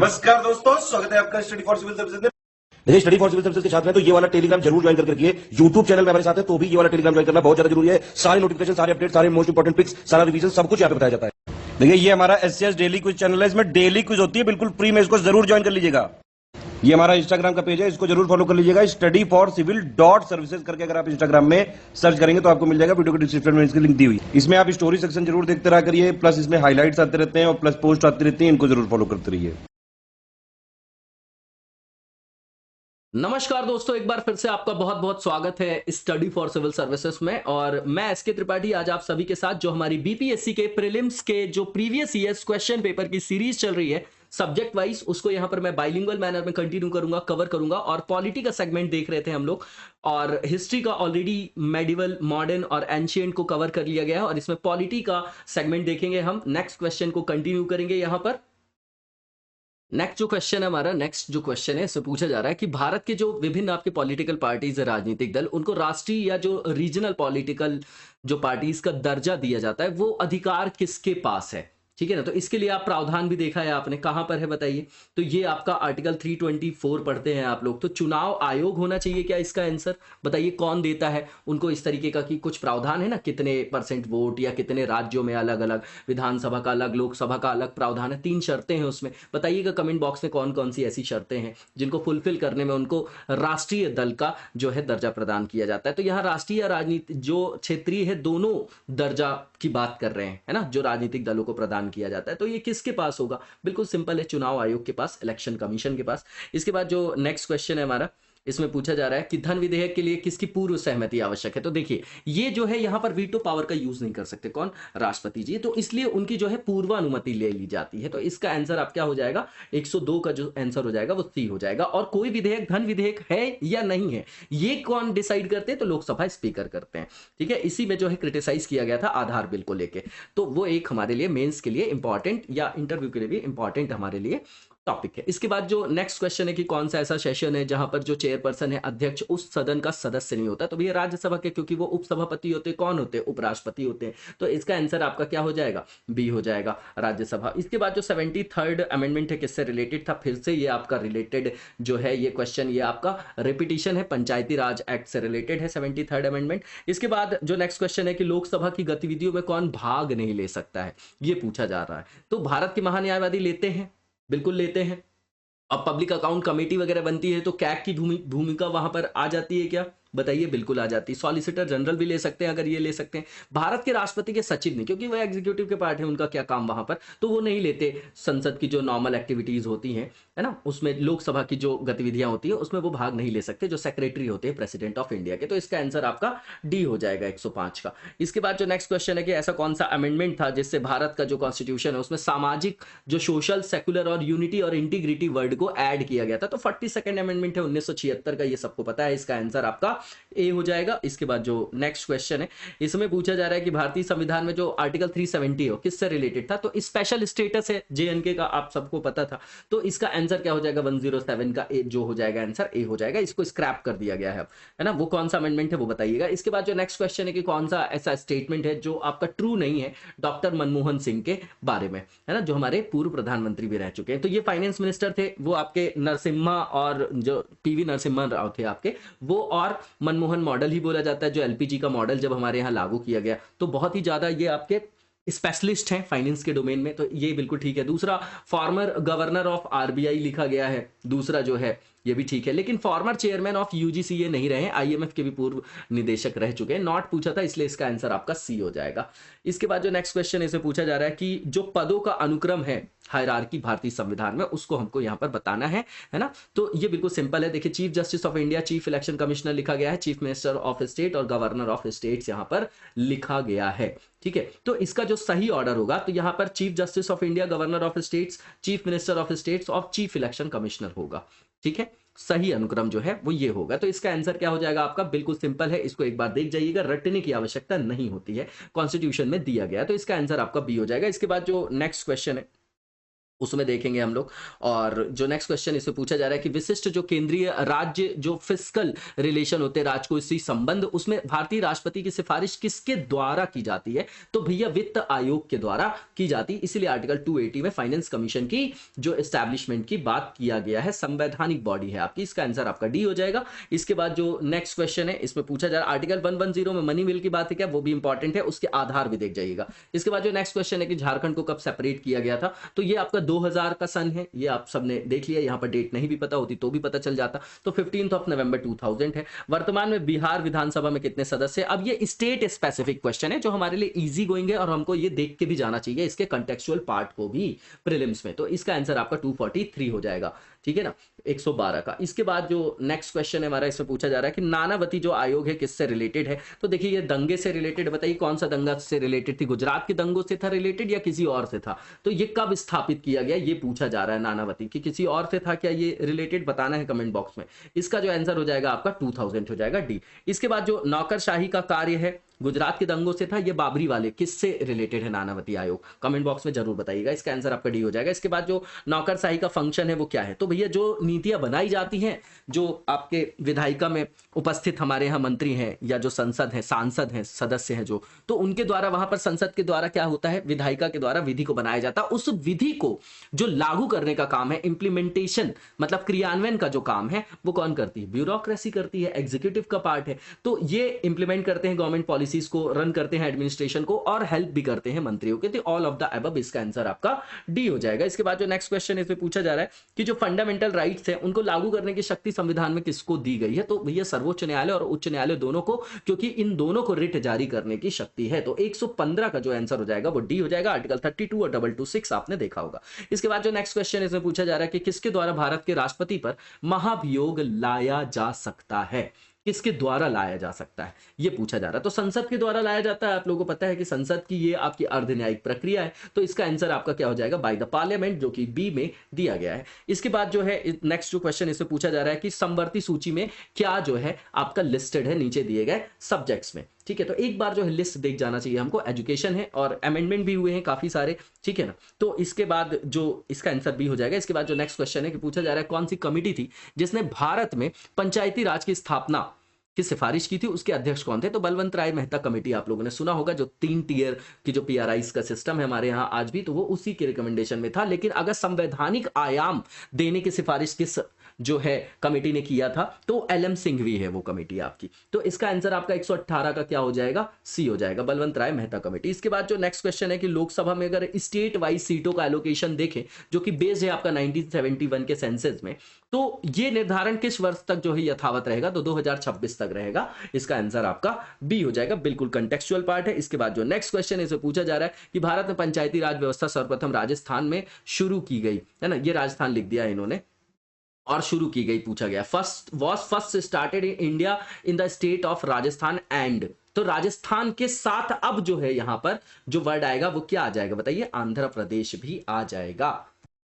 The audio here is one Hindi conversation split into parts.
नमस्कार दोस्तों, स्वागत है आपका स्टडी फॉर सिविल सर्विसेज में। देखिए, स्टडी फॉर सिविल सर्विसेज के छात्र हैं तो ये वाला टेलीग्राम जरूर ज्वाइन करके रखिए। यूट्यूब चैनल में हमारे साथ है तो भी ये वाला टेलीग्राम ज्वाइन करना बहुत ज्यादा जरूरी है। सारे नोटिफिकेशन, सारे अपडेट, सारे मोस्ट इंपोर्टेंट पिक्स, सारा रिवीजन सब कुछ यहाँ पे बताया जाता है। देखिए, ये हमारा एससीएस डेली क्विज चैनल है, इसमें डेली क्विज होती है, बिल्कुल फ्री में, इसको जरूर ज्वाइन कर लीजिएगा। ये हमारा इंस्टाग्राम का पेज है, इसको जरूर फॉलो कर लीजिएगा। Study for civil dot services करके अगर आप इंस्टाग्राम में सर्च करेंगे तो आपको मिल जाएगा। वीडियो के डिस्क्रिप्शन में इसकी लिंक दी हुई। इसमें आप स्टोरी सेक्शन जरूर देखते रहा करिए, प्लस इसमें हाईलाइट्स आते रहते हैं और प्लस पोस्ट आती रहती है, इनको जरूर फॉलो करते रहिए। नमस्कार दोस्तों, एक बार फिर से आपका बहुत बहुत स्वागत है स्टडी फॉर सिविल सर्विसेज में। और मैं एसके त्रिपाठी आज आप सभी के साथ जो हमारी बीपीएससी के प्रीलिम्स के जो प्रीवियस ईयर्स क्वेश्चन पेपर की सीरीज चल रही है सब्जेक्ट वाइज, उसको यहां पर मैं बाइलिंगुअल मैनर में कंटिन्यू करूंगा, कवर करूंगा। और पॉलिटी का सेगमेंट देख रहे थे हम लोग, और हिस्ट्री का ऑलरेडी मेडिवल, मॉडर्न और एंशिएंट को कवर कर लिया गया है, और इसमें पॉलिटी का सेगमेंट देखेंगे हम। नेक्स्ट क्वेश्चन को कंटिन्यू करेंगे यहां पर। नेक्स्ट जो क्वेश्चन है हमारा, नेक्स्ट जो क्वेश्चन है इससे पूछा जा रहा है कि भारत के जो विभिन्न आपके पॉलिटिकल पार्टीज है, राजनीतिक दल, उनको राष्ट्रीय या जो रीजनल पॉलिटिकल जो पार्टीज का दर्जा दिया जाता है वो अधिकार किसके पास है? ठीक है ना। तो इसके लिए आप प्रावधान भी देखा है आपने, कहां पर है बताइए। तो ये आपका आर्टिकल 324 पढ़ते हैं आप लोग। तो चुनाव आयोग होना चाहिए क्या इसका आंसर? बताइए कौन देता है उनको इस तरीके का, कि कुछ प्रावधान है ना, कितने % वोट या कितने राज्यों में अलग अलग, विधानसभा का अलग, लोकसभा का अलग प्रावधान है। 3 शर्तें हैं उसमें। बताइएगा कमेंट बॉक्स में कौन कौन सी ऐसी शर्तें हैं जिनको फुलफिल करने में उनको राष्ट्रीय दल का जो है दर्जा प्रदान किया जाता है। तो यहाँ राष्ट्रीय या राजनीति जो क्षेत्रीय है, दोनों दर्जा की बात कर रहे हैं, है ना, जो राजनीतिक दलों को प्रदान किया जाता है। तो ये किसके पास होगा? बिल्कुल सिंपल है, चुनाव आयोग के पास, इलेक्शन कमीशन के पास। इसके बाद जो नेक्स्ट क्वेश्चन है हमारा, इसमें पूछा जा रहा है कि धन विधेयक के लिए किसकी पूर्व सहमति आवश्यक है? तो देखिए, ये जो है यहां पर वीटो पावर का यूज नहीं कर सकते, कौन? राष्ट्रपति जी। तो इसलिए उनकी जो है पूर्वानुमति ले ली जाती है। तो इसका आंसर आप क्या हो जाएगा? 102 का जो आंसर हो जाएगा वो सी हो जाएगा। और कोई विधेयक धन विधेयक है या नहीं है, ये कौन डिसाइड करते हैं? तो लोकसभा स्पीकर करते हैं। ठीक है, इसी में जो है क्रिटिसाइज किया गया था आधार बिल को लेके। तो वो एक हमारे लिए मेंस के लिए इंपॉर्टेंट या इंटरव्यू के लिए भी इंपॉर्टेंट हमारे लिए टॉपिक है। इसके बाद जो नेक्स्ट क्वेश्चन है कि कौन सा ऐसा सेशन है जहां पर जो चेयरपर्सन है, अध्यक्ष, उस सदन का सदस्य नहीं होता? तो भैया राज्यसभा के, क्योंकि वो उपसभापति होते हैं। कौन होते हैं? उपराष्ट्रपति होते हैं। तो इसका आंसर आपका क्या हो जाएगा? बी हो जाएगा, राज्यसभा। इसके बाद जो 73rd अमेंडमेंट है, किससे रिलेटेड था? फिर से ये आपका रिलेटेड जो है ये क्वेश्चन, ये आपका रिपीटिशन है, पंचायती राज एक्ट से रिलेटेड है 73rd अमेंडमेंट। इसके बाद जो नेक्स्ट क्वेश्चन है कि लोकसभा की गतिविधियों में कौन भाग नहीं ले सकता है, ये पूछा जा रहा है। तो भारत के महान्यायवादी लेते हैं, बिल्कुल लेते हैं। अब पब्लिक अकाउंट कमेटी वगैरह बनती है तो कैग की भूमिका वहां पर आ जाती है क्या? बताइए, बिल्कुल आ जाती है। सॉलिसिटर जनरल भी ले सकते हैं अगर ये ले सकते हैं। भारत के राष्ट्रपति के सचिव नहीं, क्योंकि वो एग्जीक्यूटिव के पार्ट है, उनका क्या काम वहां पर, तो वो नहीं लेते। संसद की जो नॉर्मल एक्टिविटीज होती हैं, है ना, उसमें लोकसभा की जो गतिविधियां होती है उसमें वो भाग नहीं ले सकते, जो सेक्रेटरी होते हैं प्रेसिडेंट ऑफ इंडिया के। तो इसका आंसर आपका डी हो जाएगा, 105 का। इसके बाद जो नेक्स्ट क्वेश्चन है कि ऐसा कौन सा अमेंडमेंट था जिससे भारत का जो कॉन्स्टिट्यूशन है उसमें सामाजिक, जो सोशल, सेकुलर और यूनिटी और इंटीग्रिटी वर्ड को ऐड किया गया था? तो 42nd अमेंडमेंट है 1976 का, ये सबको पता है। इसका आंसर आपका ए हो जाएगा। इसके बाद जो नेक्स्ट क्वेश्चन है, इसमें पूछा जा रहा है कि भारतीय संविधान में जो आर्टिकल 370 हो, किससे रिलेटेड था? तो स्पेशल स्टेटस है जेएनके का, आप सबको पता था। तो इसका आंसर क्या हो जाएगा? 107 का ए जो हो जाएगा आंसर, ए हो जाएगा। इसको स्क्रैप कर दिया गया है ना। वो कौन सा अमेंडमेंट है वो बताइएगा। इसके बाद जो नेक्स्ट क्वेश्चन है कि कौन सा ऐसा स्टेटमेंट है जो आपका ट्रू नहीं है डॉक्टर मनमोहन सिंह के बारे में, है ना, जो हमारे पूर्व प्रधानमंत्री भी रह चुके हैं। तो ये फाइनेंस मिनिस्टर थे, वो आपके नरसिम्हा, और जो पीवी नरसिम्हा राव थे आपके, वो, और मनमोहन मॉडल ही बोला जाता है, जो एलपीजी का मॉडल जब हमारे यहाँ लागू किया गया। तो बहुत ही ज्यादा ये आपके स्पेशलिस्ट हैं फाइनेंस के डोमेन में, तो ये बिल्कुल ठीक है। दूसरा, फॉर्मर गवर्नर ऑफ आरबीआई लिखा गया है, दूसरा जो है ये भी ठीक है। लेकिन फॉर्मर चेयरमैन ऑफ यूजीसी ये नहीं रहे, आईएमएफ के भी पूर्व निदेशक रह चुके हैं। नॉट पूछा था, इसलिए इसका आंसर आपका सी हो जाएगा। इसके बाद जो नेक्स्ट क्वेश्चन इसे पूछा जा रहा है कि जो पदों का अनुक्रम है, हायरार्की भारतीय संविधान में, उसको हमको यहाँ पर बताना है ना। तो ये बिल्कुल सिंपल है। देखिए, chief justice of India, chief election commissioner लिखा गया है, चीफ मिनिस्टर ऑफ स्टेट और गवर्नर ऑफ स्टेट्स यहाँ पर लिखा गया है। ठीक है, तो इसका जो सही ऑर्डर होगा, तो यहाँ पर chief justice of India, governor of states, chief minister of states और चीफ इलेक्शन कमिश्नर होगा। ठीक है, सही अनुक्रम जो है वो ये होगा। तो इसका आंसर क्या हो जाएगा आपका? बिल्कुल सिंपल है, इसको एक बार देख जाइएगा, रटने की आवश्यकता नहीं होती है, कॉन्स्टिट्यूशन में दिया गया। तो इसका आंसर आपका बी हो जाएगा। इसके बाद जो नेक्स्ट क्वेश्चन है, उसमें देखेंगे हम लोग। और जो नेक्स्ट क्वेश्चन इसमें पूछा जा रहा है कि विशिष्ट जो केंद्रीय राज्य जो फिस्कल रिलेशन होते हैं, राजकोषीय संबंध, उसमें भारतीय राष्ट्रपति की सिफारिश किसके द्वारा की जाती है? तो भैया वित्त आयोग के द्वारा की जाती है, इसीलिए आर्टिकल 280 में फाइनेंस कमीशन की जो एस्टैब्लिशमेंट की बात किया गया है, संवैधानिक बॉडी है आपकी। इसका आंसर आपका डी हो जाएगा। इसके बाद जो नेक्स्ट क्वेश्चन है इसमें पूछा जा रहा है आर्टिकल 110 में मनी मिल की बात है क्या, वो भी इंपॉर्टेंट है, उसके आधार भी देख जाइएगा। इसके बाद जो नेक्स्ट क्वेश्चन है कि झारखंड को कब सेपरेट किया गया था, तो ये आपका 2000 का सन है, ये आप सबने देख लिया। यहाँ पर डेट नहीं भी पता होती तो भी पता चल जाता। तो 15 नवंबर 2000 है। वर्तमान में बिहार विधानसभा में कितने सदस्य? अब ये स्टेट स्पेसिफिक क्वेश्चन है जो हमारे लिए इजी गोइंग है और हमको ये देख के भी जाना चाहिए इसके कंटेक्चुअल पार्ट को भी प्रीलिम्स में। तो इसका आंसर आपका 243 हो जाएगा, ठीक है ना, 112 का। इसके बाद जो नेक्स्ट क्वेश्चन है हमारा, इसमें पूछा जा रहा है कि नानावती जो आयोग है किससे रिलेटेड है? तो देखिए ये दंगे से रिलेटेड, बताइए कौन सा दंगा से रिलेटेड थी? गुजरात के दंगों से था रिलेटेड या किसी और से था? तो ये कब स्थापित किया गया ये पूछा जा रहा है नानावती की, किसी और से था क्या ये रिलेटेड, बताना है कमेंट बॉक्स में। इसका जो आंसर हो जाएगा आपका 2000 हो जाएगा, डी। इसके बाद जो नौकरशाही का कार्य है गुजरात के दंगों से था, ये बाबरी वाले, किससे रिलेटेड है नानावती आयोग? कमेंट बॉक्स में जरूर बताइएगा। इसका आंसर आपका डी हो जाएगा। इसके बाद जो नौकरशाही का फंक्शन है वो क्या है? तो भैया जो नीतियां बनाई जाती हैं, जो आपके विधायिका में उपस्थित हमारे यहाँ मंत्री हैं या जो संसद है, सांसद हैं, सदस्य हैं जो, तो उनके द्वारा वहां पर संसद के द्वारा क्या होता है, विधायिका के द्वारा विधि को बनाया जाता है। उस विधि को जो लागू करने का काम है, इंप्लीमेंटेशन मतलब क्रियान्वयन का जो काम है, वो कौन करती है? ब्यूरोक्रेसी करती है, एग्जीक्यूटिव का पार्ट है। तो ये इंप्लीमेंट करते हैं गवर्नमेंट पॉलिसीज को, रन करते हैं एडमिनिस्ट्रेशन को, और हेल्प भी करते हैं मंत्रियों के। ऑल ऑफ द अबव, इसका आंसर आपका डी हो जाएगा। इसके बाद जो नेक्स्ट क्वेश्चन इसमें पूछा जा रहा है कि जो फंडामेंटल राइट्स है उनको लागू करने की शक्ति संविधान में किसको दी गई है? तो भैया सर्वोच्च न्यायालय और उच्च न्यायालय दोनों को, क्योंकि इन दोनों को रिट जारी करने की शक्ति है। तो 115 का जो आंसर हो जाएगा वो डी हो जाएगा। आर्टिकल 32 और 226 आपने देखा होगा। इसके बाद जो नेक्स्ट क्वेश्चन इसमें पूछा जा रहा है कि किसके द्वारा भारत के राष्ट्रपति पर महाभियोग लाया जा सकता है? किसके द्वारा लाया जा सकता है ये पूछा जा रहा है। तो संसद के द्वारा लाया जाता है। आप लोगों को पता है कि संसद की ये आपकी अर्धन्यायिक प्रक्रिया है। तो इसका आंसर आपका क्या हो जाएगा? बाय द पार्लियामेंट, जो कि बी में दिया गया है। इसके बाद जो है नेक्स्ट जो क्वेश्चन इसमें पूछा जा रहा है कि समवर्ती सूची में क्या जो है आपका लिस्टेड है नीचे दिए गए सब्जेक्ट्स में, ठीक है। तो एक बार जो है लिस्ट देख जाना चाहिए हमको। एजुकेशन है और अमेंडमेंट भी हुए हैं काफी सारे, ठीक है ना। तो इसके बाद जो इसका आंसर भी हो जाएगा। इसके बाद जो नेक्स्ट क्वेश्चन है कि पूछा जा रहा है कौन सी कमिटी थी जिसने भारत में पंचायती राज की स्थापना की सिफारिश की थी, उसके अध्यक्ष कौन थे? तो बलवंत राय मेहता कमेटी आप लोगों ने सुना होगा, जो 3 टीयर की जो पीआरआईस का सिस्टम है हमारे यहाँ आज भी, तो वो उसी के रिकमेंडेशन में था। लेकिन अगर संवैधानिक आयाम देने की सिफारिश किस जो है कमेटी ने किया था, तो एलएम सिंघवी है वो कमेटी आपकी। तो इसका आंसर आपका 118 का क्या हो जाएगा? सी हो जाएगा, बलवंत राय मेहता कमेटी। इसके बाद जो नेक्स्ट क्वेश्चन है कि लोकसभा में अगर स्टेट वाइज सीटों का एलोकेशन देखें, जो कि बेस्ड है आपका 1971 के सेंसस में, तो ये निर्धारण किस वर्ष तक जो है यथावत रहेगा? तो 2026 तक रहेगा। इसका आंसर आपका बी हो जाएगा, बिल्कुल कंटेक्चुअल पार्ट है। इसके बाद जो नेक्स्ट क्वेश्चन है पूछा जा रहा है कि भारत में पंचायती राज व्यवस्था सर्वप्रथम राजस्थान में शुरू की गई है ना, ये राजस्थान लिख दिया इन्होंने, और शुरू की गई पूछा गया। First started in India in the state of Rajasthan and, तो राजस्थान के साथ अब जो है यहां पर जो वर्ड आएगा वो क्या आ जाएगा बताइए? आंध्र प्रदेश भी आ जाएगा,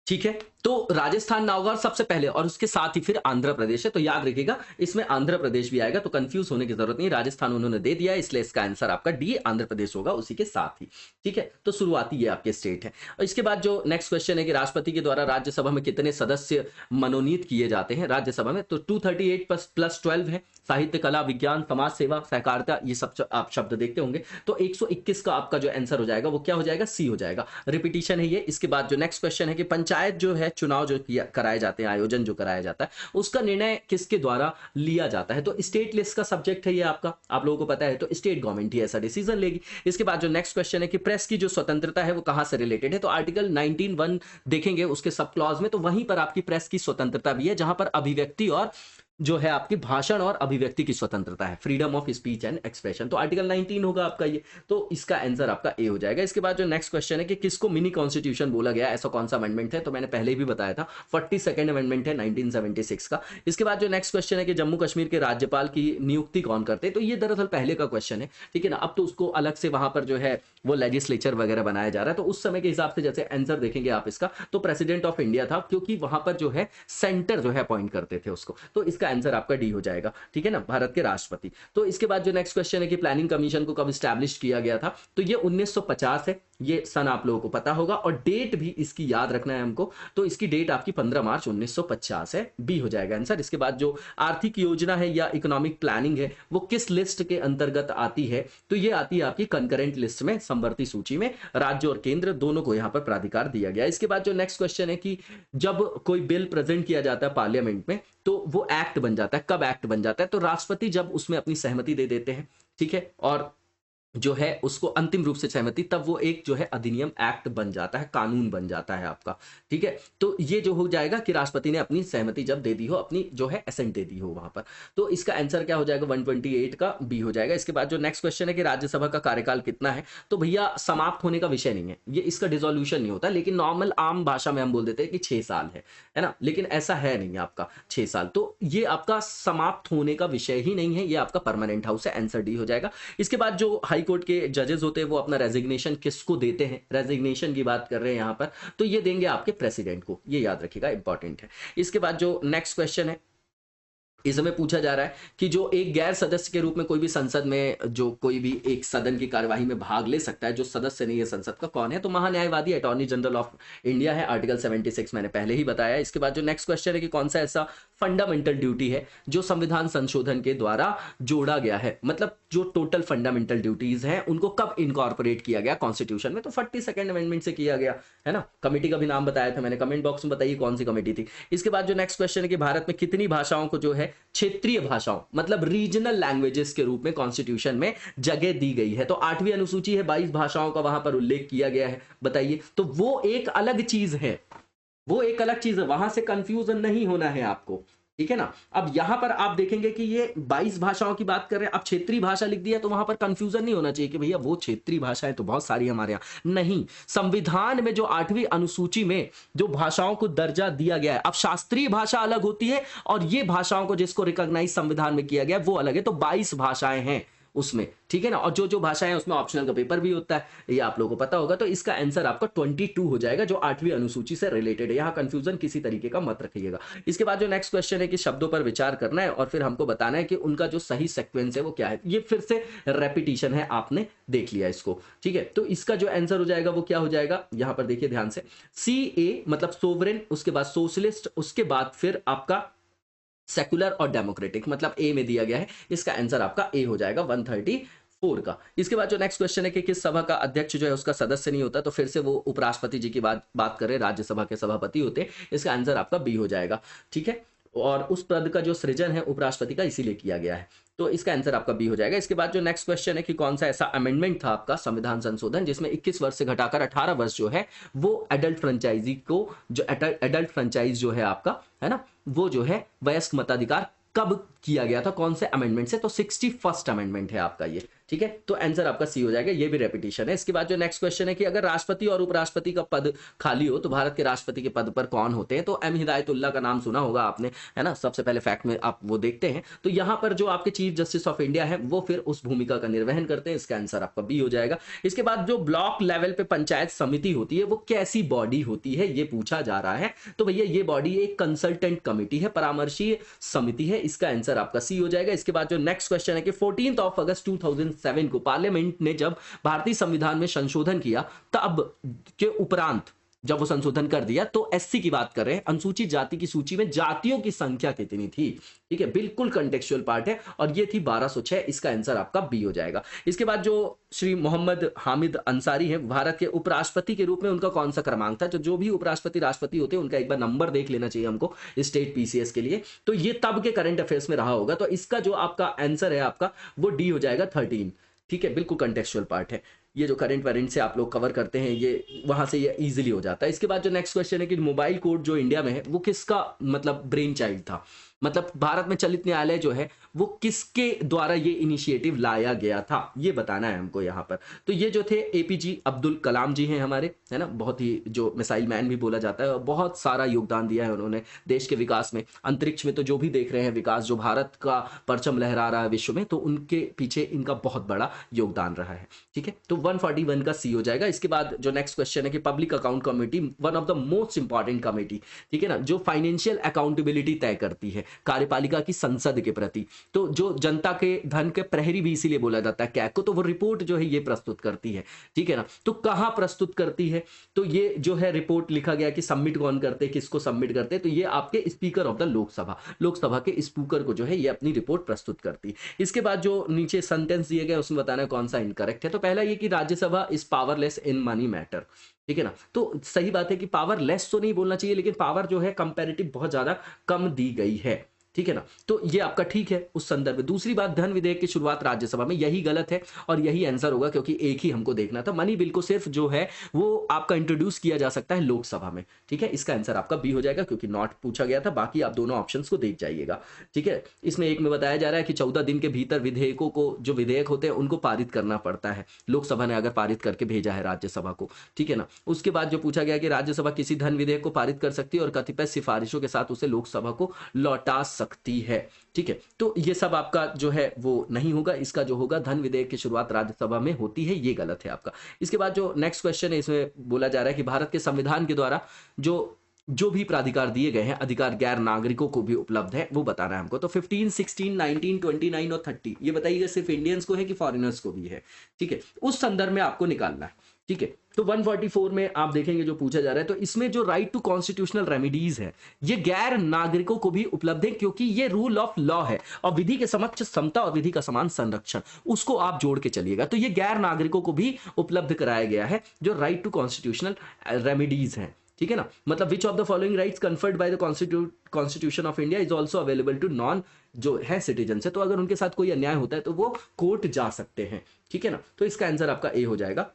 ठीक है। तो राजस्थान ना होगा सबसे पहले और उसके साथ ही फिर आंध्र प्रदेश है, तो याद रखिएगा इसमें आंध्र प्रदेश भी आएगा। तो कंफ्यूज होने की जरूरत नहीं, राजस्थान उन्होंने दे दिया, इसलिए इसका आंसर आपका डी आंध्र प्रदेश होगा उसी के साथ ही, ठीक है। तो शुरुआती ये आपके स्टेट है। और इसके बाद जो नेक्स्ट क्वेश्चन है कि राष्ट्रपति के द्वारा राज्यसभा में कितने सदस्य मनोनीत किए जाते हैं राज्यसभा में? तो 238 + 12 है। साहित्य, कला, विज्ञान, समाज सेवा, सहकारिता, ये सब आप शब्द देखते होंगे। तो 121 का आपका जो आंसर हो जाएगा वो क्या हो जाएगा? सी हो जाएगा। रिपीटिशन है ये। इसके बाद जो नेक्स्ट क्वेश्चन है कि पंचायत जो है चुनाव जो कराए जाते हैं, आयोजन जो कराया जाता है, उसका निर्णय किसके द्वारा लिया जाता है? तो स्टेट लिस्ट का सब्जेक्ट है ये आपका, आप लोगों को पता है। तो स्टेट गवर्नमेंट ही ऐसा डिसीजन लेगी। इसके बाद जो नेक्स्ट क्वेश्चन है कि प्रेस की जो स्वतंत्रता है वो कहां से रिलेटेड है? तो आर्टिकल 19(1) देखेंगे उसके सब क्लॉज में, तो वहीं पर आपकी प्रेस की स्वतंत्रता भी है, जहां पर अभिव्यक्ति और जो है आपकी भाषण और अभिव्यक्ति की स्वतंत्रता है, freedom of speech and expression. तो आर्टिकल 19 होगा आपका ये, तो इसका आंसर आपका ए हो जाएगा। इसके बाद जो नेक्स्ट क्वेश्चन है कि किसको मिनी कॉन्स्टिट्यूशन बोला गया, ऐसा कौन सा अमेंडमेंट है? तो मैंने पहले भी बताया था, 42nd अमेंडमेंट है 1976 का। इसके बाद जो नेक्स्ट क्वेश्चन है कि जम्मू कश्मीर के राज्यपाल की नियुक्ति कौन करते हैं? तो ये दरअसल पहले का क्वेश्चन है, ठीक है ना। अब तो उसको अलग से वहां पर जो है वो लेजिस्लेचर वगैरह बनाया जा रहा है। तो उस समय के हिसाब से जैसे आंसर देखेंगे आप इसका, तो प्रेसिडेंट ऑफ इंडिया था, क्योंकि वहां पर जो है सेंटर जो है अपॉइंट करते थे उसको। तो इसका आंसर आपका डी हो जाएगा, ठीक है ना, भारत के राष्ट्रपति। तो इसके बाद जो नेक्स्ट क्वेश्चन है कि प्लानिंग कमीशन को कब स्टैब्लिश किया गया था? तो ये 1950 है, ये सन आप लोगों को पता होगा और डेट भी इसकी याद रखना है हमको। तो इसकी डेट आपकी 15 मार्च 1950 है, बी हो जाएगा आंसर। इसके बाद जो आर्थिक योजना है या इकोनॉमिक प्लानिंग है वो किस लिस्ट के अंतर्गत आती है, तो ये आती है आपकी कंकरेंट लिस्ट में, समवर्ती सूची में। राज्य और केंद्र दोनों को यहाँ पर प्राधिकार दिया गया। इसके बाद जो नेक्स्ट क्वेश्चन है कि जब कोई बिल प्रेजेंट किया जाता है पार्लियामेंट में तो वो एक्ट बन जाता है। कब एक्ट बन जाता है? तो राष्ट्रपति जब उसमें अपनी सहमति दे देते हैं, ठीक है, और जो है उसको अंतिम रूप से सहमति, तब वो एक जो है अधिनियम एक्ट बन जाता है, कानून बन जाता है आपका, ठीक है। तो ये जो हो जाएगा कि राष्ट्रपति ने अपनी सहमति जब दे दी हो, अपनी जो है एसेंट दे दी हो वहां पर। तो इसका आंसर क्या हो जाएगा? 128 का बी हो जाएगा। इसके बाद जो नेक्स्ट क्वेश्चन है कि राज्यसभा का कार्यकाल कितना है, तो भैया समाप्त होने का विषय नहीं है ये, इसका डिसोल्यूशन नहीं होता, लेकिन नॉर्मल आम भाषा में हम बोल देते हैं कि 6 साल है ना, लेकिन ऐसा है नहीं आपका 6 साल। तो ये आपका समाप्त होने का विषय ही नहीं है, ये आपका परमानेंट हाउस है, आंसर डी हो जाएगा। इसके बाद जो हाई कोर्ट के जजेस होते हैं वो अपना रेजिग्नेशन किसको देते हैं? रेजिग्नेशन की बात कर रहे हैं यहां पर, तो ये देंगे आपके प्रेसिडेंट को, ये याद रखिएगा, इंपॉर्टेंट है। इसके बाद जो नेक्स्ट क्वेश्चन है इसमें पूछा जा रहा है कि जो एक गैर सदस्य के रूप में कोई भी संसद में जो कोई भी एक सदन की कार्यवाही में भाग ले सकता है, जो सदस्य नहीं है संसद का, कौन है? तो महान्यायवादी अटॉर्नी जनरल ऑफ इंडिया है, आर्टिकल 76 मैंने पहले ही बताया। इसके बाद जो नेक्स्ट क्वेश्चन है कि कौन सा ऐसा फंडामेंटल ड्यूटी है जो संविधान संशोधन के द्वारा जोड़ा गया है, मतलब जो टोटल फंडामेंटल ड्यूटीज हैं उनको कब इनकॉर्पोरेट किया गया कॉन्स्टिट्यूशन में? तो 42nd अमेंडमेंट से किया गया है ना। कमेटी का भी नाम बताया था मैंने, कमेंट बॉक्स में बताइए कौन सी कमेटी थी। इसके बाद जो नेक्स्ट क्वेश्चन है कि भारत में कितनी भाषाओं को जो है क्षेत्रीय भाषाओं मतलब रीजनल लैंग्वेजेस के रूप में कॉन्स्टिट्यूशन में जगह दी गई है? तो 8वीं अनुसूची है, 22 भाषाओं का वहां पर उल्लेख किया गया है, बताइए। तो वो एक अलग चीज है, वो एक अलग चीज है, वहां से कंफ्यूजन नहीं होना है आपको, ठीक है ना। अब यहां पर आप देखेंगे कि ये 22 भाषाओं की बात कर रहे हैं, अब क्षेत्रीय भाषा लिख दिया तो वहां पर कंफ्यूजन नहीं होना चाहिए कि भैया वो क्षेत्रीय भाषाएं तो बहुत सारी हमारे यहाँ नहीं। संविधान में जो 8वीं अनुसूची में जो भाषाओं को दर्जा दिया गया है, अब शास्त्रीय भाषा अलग होती है और ये भाषाओं को जिसको रिकॉग्नाइज संविधान में किया गया वो अलग है। तो 22 भाषाएं हैं उसमें, ठीक है ना। और जो जो भाषाएं उसमें ऑप्शनल का पेपर भी होता है, ये आप लोगों को पता होगा। तो इसका आंसर आपका 22 हो जाएगा, जो 8वीं अनुसूची से रिलेटेड है। यहां कंफ्यूजन किसी तरीके का मत रखिएगा। इसके बाद जो नेक्स्ट क्वेश्चन है कि शब्दों पर विचार करना है और फिर हमको बताना है कि उनका जो सही सीक्वेंस है वो क्या है। ये फिर से रेपिटेशन है, आपने देख लिया इसको, ठीक है। तो इसका जो आंसर हो जाएगा वो क्या हो जाएगा, यहां पर देखिए ध्यान से, CA मतलब सोवरेन, उसके बाद सोशलिस्ट, उसके बाद फिर आपका सेकुलर और डेमोक्रेटिक, मतलब ए में दिया गया है। इसका आंसर आपका ए हो जाएगा 134 का। इसके बाद जो नेक्स्ट क्वेश्चन है कि किस सभा का अध्यक्ष जो है उसका सदस्य नहीं होता, तो फिर से वो उपराष्ट्रपति जी की बात करें, राज्यसभा के सभापति होते हैं। इसका आंसर आपका बी हो जाएगा, ठीक है। और उस पद का जो सृजन है उपराष्ट्रपति का इसीलिए किया गया है, तो इसका आंसर आपका बी हो जाएगा। इसके बाद जो नेक्स्ट क्वेश्चन है कि कौन सा ऐसा अमेंडमेंट था आपका संविधान संशोधन जिसमें 21 वर्ष से घटाकर 18 वर्ष जो है वो एडल्ट फ्रेंचाइजी को, जो एडल्ट फ्रेंचाइज जो है आपका, है ना, वो जो है वयस्क मताधिकार कब किया गया था, कौन से अमेंडमेंट से? तो 61st अमेंडमेंट है आपका ये, ठीक है। तो आंसर आपका सी हो जाएगा, ये भी रेपिटेशन है। इसके बाद जो नेक्स्ट क्वेश्चन है कि अगर राष्ट्रपति और उपराष्ट्रपति का पद खाली हो तो भारत के राष्ट्रपति के पद पर कौन होते हैं? तो एम हिदायतुल्लाह का नाम सुना होगा आपने, है ना, सबसे पहले फैक्ट में आप वो देखते हैं। तो यहां पर जो आपके चीफ जस्टिस ऑफ इंडिया है वो फिर उस भूमिका का निर्वहन करते हैं। इसका आंसर आपका बी हो जाएगा। इसके बाद जो ब्लॉक लेवल पे पंचायत समिति होती है वो कैसी बॉडी होती है, ये पूछा जा रहा है। तो भैया ये बॉडी एक कंसल्टेंट कमिटी है, परामर्शीय समिति है। इसका आंसर आपका सी हो जाएगा। इसके बाद जो नेक्स्ट क्वेश्चन है कि 14 अगस्त 2007 को पार्लियामेंट ने जब भारतीय संविधान में संशोधन किया, तब के उपरांत जब वो संशोधन कर दिया तो एससी की बात कर रहे हैं, अनुसूचित जाति की सूची में जातियों की संख्या कितनी थी, ठीक है, बिल्कुल कंटेक्चुअल पार्ट है, और ये थी 1206। इसका आंसर आपका बी हो जाएगा। इसके बाद जो श्री मोहम्मद हामिद अंसारी है, भारत के उपराष्ट्रपति के रूप में उनका कौन सा क्रमांक था? जो भी उपराष्ट्रपति राष्ट्रपति होते हैं उनका एक बार नंबर देख लेना चाहिए हमको स्टेट पीसीएस के लिए, तो ये तब के करंट अफेयर्स में रहा होगा। तो इसका जो आपका आंसर है आपका वो डी हो जाएगा 13, ठीक है, बिल्कुल कंटेक्चुअल पार्ट है। ये जो करंट वेरेंट से आप लोग कवर करते हैं ये वहां से ये इजीली हो जाता है। इसके बाद जो नेक्स्ट क्वेश्चन है कि मोबाइल कोड जो इंडिया में है वो किसका मतलब ब्रेन चाइल्ड था, मतलब भारत में चलित न्यायालय जो है वो किसके द्वारा ये इनिशिएटिव लाया गया था, ये बताना है हमको यहाँ पर। तो ये जो थे एपीजे अब्दुल कलाम जी हैं हमारे, है ना, बहुत ही जो मिसाइल मैन भी बोला जाता है, और बहुत सारा योगदान दिया है उन्होंने देश के विकास में। अंतरिक्ष में तो जो भी देख रहे हैं विकास, जो भारत का परचम लहरा रहा है विश्व में, तो उनके पीछे इनका बहुत बड़ा योगदान रहा है, ठीक है। तो 141 का सी हो जाएगा। इसके बाद जो नेक्स्ट क्वेश्चन है कि public account committee one of the most important committee, ठीक है ना, जो फाइनेंशियल अकाउंटेबिलिटी तय करती है, कार्यपालिका की संसद के प्रति। तो जो जनता के धन के प्रहरी भी इसीलिए बोला जाता है कैग को, तो वो रिपोर्ट जो है ये प्रस्तुत करती है, ठीक है ना। तो कहां प्रस्तुत करती है, तो ये जो है रिपोर्ट लिखा गया कि सबमिट कौन करते, किसको सबमिट करते, तो ये आपके स्पीकर ऑफ द लोकसभा के स्पीकर को जो है ये अपनी रिपोर्ट प्रस्तुत करती है। इसके बाद जो नीचे सेंटेंस दिए गए उसमें बताना है कौन सा इनकरेक्ट है। तो पहला ये कि Rajya Sabha is powerless in money matter, ठीक है ना। तो सही बात है कि पावरलेस तो नहीं बोलना चाहिए, लेकिन पावर जो है कंपैरेटिव बहुत ज्यादा कम दी गई है, ठीक है ना। तो ये आपका ठीक है उस संदर्भ में। दूसरी बात, धन विधेयक की शुरुआत राज्यसभा में, यही गलत है और यही आंसर होगा क्योंकि एक ही हमको देखना था। मनी बिल को सिर्फ जो है वो आपका इंट्रोड्यूस किया जा सकता है लोकसभा में, ठीक है। इसका आंसर आपका बी हो जाएगा क्योंकि नॉट पूछा गया था। बाकी आप दोनों ऑप्शंस को देख जाइएगा, ठीक है। इसमें एक में बताया जा रहा है कि 14 दिन के भीतर विधेयकों को, जो विधेयक होते हैं उनको पारित करना पड़ता है, लोकसभा ने अगर पारित करके भेजा है राज्यसभा को, ठीक है ना। उसके बाद जो पूछा गया कि राज्यसभा किसी धन विधेयक को पारित कर सकती है और कतिपय सिफारिशों के साथ उसे लोकसभा को लौटा सकती है, ठीक है। तो ये सब आपका जो है वो नहीं होगा। इसका जो होगा धन विधेयक की शुरुआत राज्यसभा में होती है, ये गलत है आपका। इसके बाद जो नेक्स्ट क्वेश्चन है इसमें बोला जा रहा है कि भारत के संविधान के द्वारा जो भी प्राधिकार दिए गए हैं, अधिकार गैर नागरिकों को भी उपलब्ध है, वो बताना है हमको। तो 15, 16, 19, 29 और 30 ये बताइएगा सिर्फ इंडियंस को है कि फॉरेनर्स को भी है, ठीक है। उस संदर्भ में आपको निकालना है, ठीक है। तो 144 में आप देखेंगे जो पूछा जा रहा है, तो इसमें जो राइट टू कॉन्स्टिट्यूशनल रेमेडीज है ये गैर नागरिकों को भी उपलब्ध है क्योंकि ये रूल ऑफ लॉ है और विधि के समक्ष समता और विधि का समान संरक्षण, उसको आप जोड़ के चलिएगा। तो ये गैर नागरिकों को भी उपलब्ध कराया गया है जो राइट टू कॉन्स्टिट्यूशनल रेमेडीज है, ठीक है ना। मतलब which of the following rights conferred by the constitution of India is also available to non जो है सिटीजन से, तो अगर उनके साथ कोई अन्याय होता है तो वो कोर्ट जा सकते हैं, ठीक है ना। तो इसका आंसर आपका ए हो जाएगा।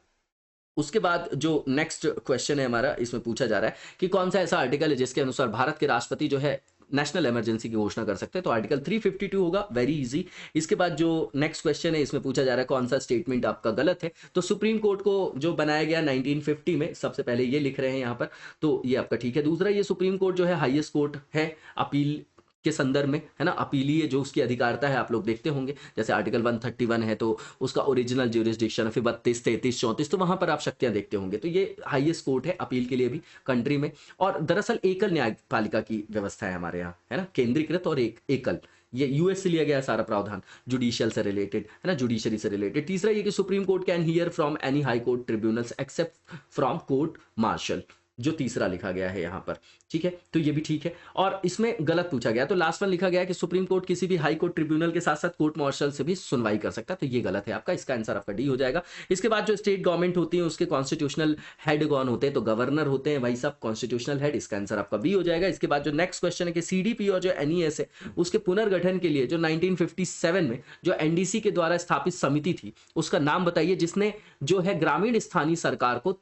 उसके बाद जो नेक्स्ट क्वेश्चन है हमारा, इसमें पूछा जा रहा है कि कौन सा ऐसा आर्टिकल है जिसके अनुसार भारत के राष्ट्रपति जो है नेशनल इमरजेंसी की घोषणा कर सकते हैं। तो आर्टिकल 352 होगा, वेरी इजी। इसके बाद जो नेक्स्ट क्वेश्चन है इसमें पूछा जा रहा है कौन सा स्टेटमेंट आपका गलत है। तो सुप्रीम कोर्ट को जो बनाया गया 1950 में, सबसे पहले ये लिख रहे हैं यहाँ पर, तो ये आपका ठीक है। दूसरा, ये सुप्रीम कोर्ट जो है हाईएस्ट कोर्ट है अपील के संदर्भ में, है ना। अपीलीय जो उसकी अधिकारता है आप लोग देखते होंगे, जैसे आर्टिकल 131 है तो उसका ओरिजिनल ज्यूरिसडिक्शन है, फिर 32, 33, 34, तो वहां पर आप शक्तियां देखते होंगे। तो ये हाईएस्ट कोर्ट है अपील के लिए भी कंट्री में। और दरअसल एकल न्यायपालिका की व्यवस्था है हमारे यहाँ, है ना, केंद्रीकृत और एकल। ये यूएस से लिया गया सारा प्रावधान, जुडिशियल से रिलेटेड, है ना, जुडिशरी से रिलेटेड। तीसरा ये कि supreme court can hear from any high court tribunals except from court martial, जो तीसरा लिखा गया है यहाँ पर, ठीक है। तो ये भी ठीक है। और इसमें गलत पूछा गया, तो लास्ट वन लिखा गया कि सुप्रीम कोर्ट किसी भी हाई कोर्ट ट्रिब्यूनल के साथ साथ कोर्ट मार्शल से भी सुनवाई कर सकता है, तो ये गलत है आपका। इसका आंसर आपका डी हो जाएगा। इसके बाद जो स्टेट गवर्नमेंट होती है उसके कॉन्स्टिट्यूशनल हेड कौन होते हैं, तो गवर्नर होते हैं भाई साहब, कॉन्स्टिट्यूशनल हेड। इसका आंसर आपका बी हो जाएगा। इसके बाद जो नेक्स्ट क्वेश्चन है कि सीडीपी और जो एनईएस है उसके पुनर्गठन के लिए जो 1957 में जो एनडीसी के द्वारा स्थापित समिति थी उसका नाम बताइए, जिसने जो है ग्रामीण स्थानीय सरकार को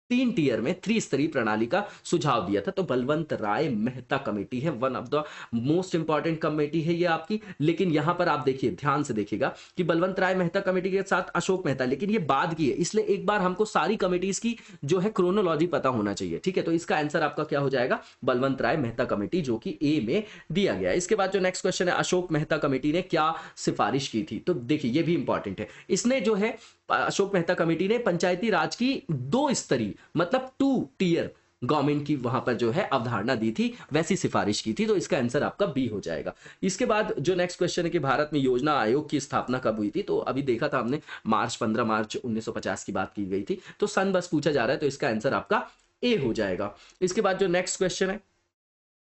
3 टियर में त्रिस्तरीय प्रणाली का सुझाव दिया था। तो बलवंत राय मेहता कमेटी है, one of the most important committee है ये आपकी। लेकिन यहां पर आप देखिए, ध्यान से देखिएगा कि बलवंत राय मेहता कमेटी के साथ अशोक मेहता, लेकिन ये बाद की है, इसलिए एक बार हमको सारी कमेटीज की जो है क्रोनोलॉजी पता होना चाहिए, ठीक है। तो इसका आंसर आपका क्या हो जाएगा, बलवंत राय मेहता कमेटी, जो कि ए में दिया गया है। इसके बाद जो नेक्स्ट क्वेश्चन है, अशोक मेहता कमेटी ने क्या सिफारिश की थी, तो देखिए ये भी इंपॉर्टेंट है। इसने जो है अशोक मेहता कमेटी ने पंचायती राज की 2 स्तरीय मतलब 2 टियर गवर्नमेंट की वहां पर जो है अवधारणा दी थी, वैसी सिफारिश की थी। तो इसका आंसर आपका बी हो जाएगा। इसके बाद जो नेक्स्ट क्वेश्चन है कि भारत में योजना आयोग की स्थापना कब हुई थी, तो अभी देखा था हमने 15 मार्च 1950 की बात की गई थी। तो सन बस पूछा जा रहा है, तो इसका आंसर आपका ए हो जाएगा। इसके बाद जो नेक्स्ट क्वेश्चन है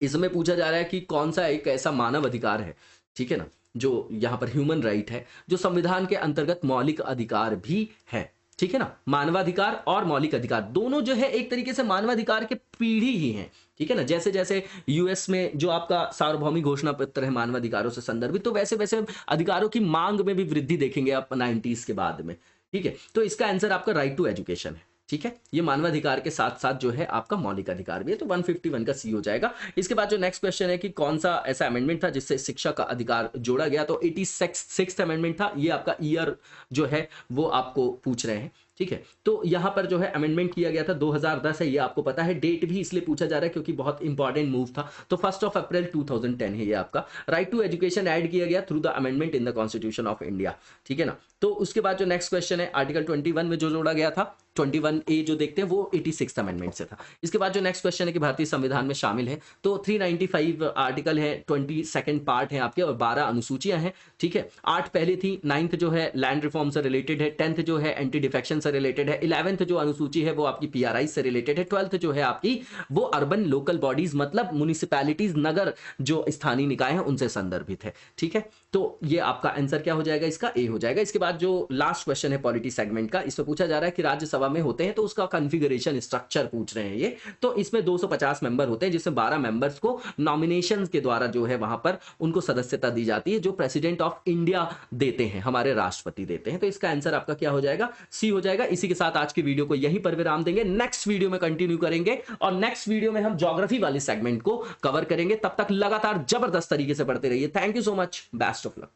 इसमें पूछा जा रहा है कि कौन सा एक ऐसा मानव अधिकार है, ठीक है ना, जो यहाँ पर ह्यूमन राइट है, जो संविधान के अंतर्गत मौलिक अधिकार भी है, ठीक है ना। मानवाधिकार और मौलिक अधिकार दोनों जो है एक तरीके से मानवाधिकार के पीढ़ी ही हैं, ठीक है ना। जैसे जैसे यूएस में जो आपका सार्वभौमिक घोषणा पत्र है मानवाधिकारों से संदर्भित, तो वैसे वैसे अधिकारों की मांग में भी वृद्धि देखेंगे आप 90s के बाद में, ठीक है। तो इसका आंसर आपका राइट टू एजुकेशन है, ठीक है। ये मानवाधिकार के साथ साथ जो है आपका मौलिक अधिकार भी है, तो 151 का सी हो जाएगा। इसके बाद जो नेक्स्ट क्वेश्चन है कि कौन सा ऐसा अमेंडमेंट था जिससे शिक्षा का अधिकार जोड़ा गया, तो 86th अमेंडमेंट था। ये आपका ईयर जो है वो आपको पूछ रहे हैं, ठीक है। तो यहां पर जो है अमेंडमेंट किया गया था 2010 है, ये आपको पता है। डेट भी इसलिए पूछा जा रहा है क्योंकि बहुत इंपॉर्टेंट मूव था। तो 1 अप्रैल 2010 है ये आपका। राइट टू एजुकेशन ऐड किया गया through the amendment in the constitution of India, ठीक है ना। तो उसके बाद जो नेक्स्ट क्वेश्चन है आर्टिकल 21 में जो जोड़ा गया था 21A जो देखते हैं वो 86th अमेंडमेंट से था। इसके बाद जो नेक्स्ट क्वेश्चन है कि भारतीय संविधान में शामिल है, तो 395 आर्टिकल है, 22nd पार्ट है आपके और 12 अनुसूचियां हैं, ठीक है। 8 पहले थी, 9th जो है लैंड रिफॉर्म से रिलेटेड है, 10th जो है एंटी डिफेक्शन से रिलेटेड है, 11th जो अनुसूची है वो आपकी PRI से रिलेटेड है, 12th जो है आपकी वो अर्बन लोकल बॉडीज मतलब म्युनिसिपैलिटीज, नगर जो स्थानीय निकाय हैं उनसे संदर्भित है, ठीक है। तो ये आपका आंसर क्या हो जाएगा, इसका ए हो जाएगा। इसके बाद जो लास्ट क्वेश्चन है पॉलिटी सेगमेंट का, इसमें पूछा जा रहा है कि राज्यसभा में होते हैं तो उसका कॉन्फ़िगरेशन स्ट्रक्चर पूछ रहे हैं ये। तो इसमें 250 मेंबर होते हैं जिसमें 12 मेंबर्स को नॉमिनेशन के द्वारा जो है वहां पर उनको सदस्यता दी जाती है, जो प्रेसिडेंट ऑफ इंडिया देते हैं, हमारे राष्ट्रपति देते हैं। तो इसका आंसर आपका क्या हो जाएगा, सी हो जाएगा। इसी के साथ आज की वीडियो को यहीं पर विराम देंगे, नेक्स्ट वीडियो में कंटिन्यू करेंगे और नेक्स्ट वीडियो में हम ज्योग्राफी वाले सेगमेंट को कवर करेंगे। तब तक लगातार जबरदस्त तरीके से पढ़ते रहिए। Thank you so much, best of luck.